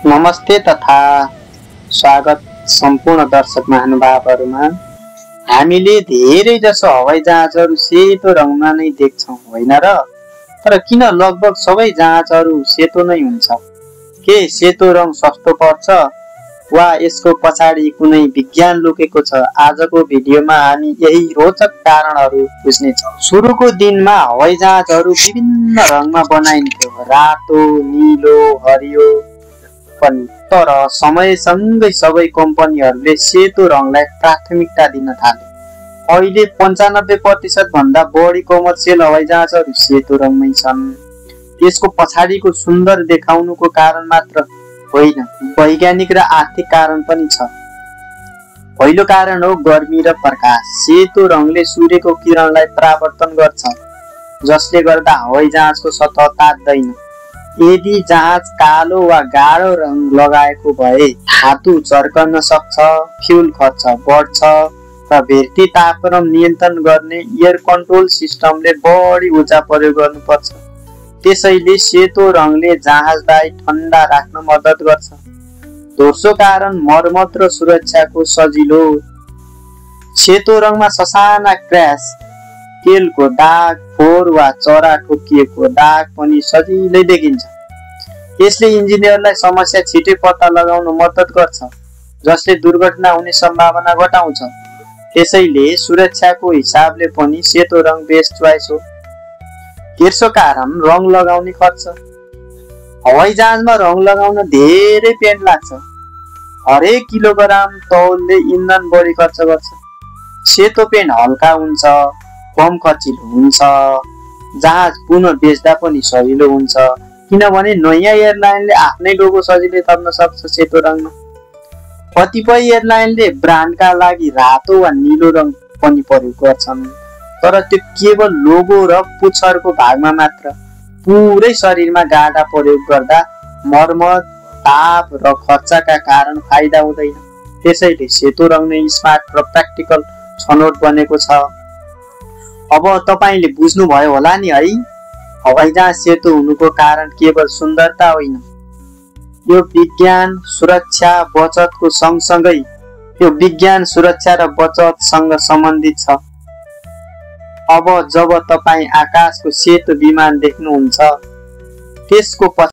नमस्ते तथा स्वागत सम्पूर्ण दर्शक महानुभावहरुमा। हामीले धेरै जसो हवाईजहाजहरु सेतो रङमा नै देख्छौं होइन र? तर किन लगभग सबै जहाजहरु सेतो नै हुन्छ? के सेतो रङ सस्तो पर्छ वा यसको पछाडी कुनै विज्ञान लुकेको छ? आजको भिडियोमा हामी यही रोचक कारणहरु बुझ्नेछौं। सुरुको दिनमा हवाईजहाजहरु विभिन्न रङमा बनाइन्थ्यो, रातो, नीलो, हरियो पनि। तर समयसँगै सबै कम्पनीहरूले सेतो रङलाई प्राथमिकता दिन थाले। अहिले 95% भन्दा बढी कमर्सियल हवाईजहाजहरु सेतो रङमै छन्। यसको पछाडीको सुन्दर देखाउनुको कारण मात्र होइन, वैज्ञानिक र आर्थिक कारण पनि छ। पहिलो कारण हो गर्मी र प्रकाश। सेतो रङले सूर्यको किरणलाई परावर्तन गर्छ, जसले गर्दा हवाईजहाजको सतह तात्दैन। यदि जहाज कालो वा गाढो रङ लगाएको भए धातु झर्कन सक्छ, फ्युल खर्च बढ्छ र भेट्टी तापक्रम नियन्त्रण गर्ने एयर कन्ट्रोल सिस्टमले बढी ऊर्जा प्रयोग गर्नुपर्छ। त्यसैले सेतो रङले जहाजलाई ठण्डा राख्न मद्दत गर्छ। दोस्रो कारण मर्मत र सुरक्षाको सजिलो। सेतो रङमा ससाना क्रैश, तेलको दाग, फोहोर वा चरा ठोकिएको दाग पनि सजिलै देखिन्छ। यसले इन्जिनियरलाई समस्या छिटै पत्ता लगाउन मद्दत गर्छ, जसले दुर्घटना हुने सम्भावना घटाउँछ। त्यसैले सुरक्षाको हिसाबले पनि सेतो रङ बेस्ट चोइस हो। तेस्रो कारण रङ लगाउने खर्च। हवाईजहाजमा रङ लगाउन धेरै पेन्ट लाग्छ। हरेक किलोग्राम तौलले इन्धन बढी खर्च गर्छ। सेतो पेन्ट हल्का हुन्छ, कम खर्चिलो हुन्छ, जहाज पुनः बेच्दा पनि सजिलो हुन्छ, किनभने नयाँ एयरलाइनले आफ्नै लोगो सजिलै थप्न सक्छ सेतो रङमा। कतिपय एयरलाइनले ब्रान्डका लागि रातो वा नीलो रङ पनि प्रयोग गर्छन्, तर त्यो केवल लोगो र पुच्छरको भागमा मात्र। पुरै शरीरमा गाढा प्रयोग गर्दा मर्मत, ताप र खर्चका कारण फाइदा हुँदैन। त्यसैले सेतो रङ नै स्मार्ट र प्र्याक्टिकल छनौट बनेको छ। अब तपाईले बुझ्नुभयो होला नि है, हवाईजहाज सेतो हुनुको कारण केवल सुन्दरता होइन, यो विज्ञान, सुरक्षा, बचतको सँगसँगै यो विज्ञान, सुरक्षा र बचतसँग सम्बन्धित छ। अब जब तपाई आकाशको सेतो विमान देख्नुहुन्छ, त्यसको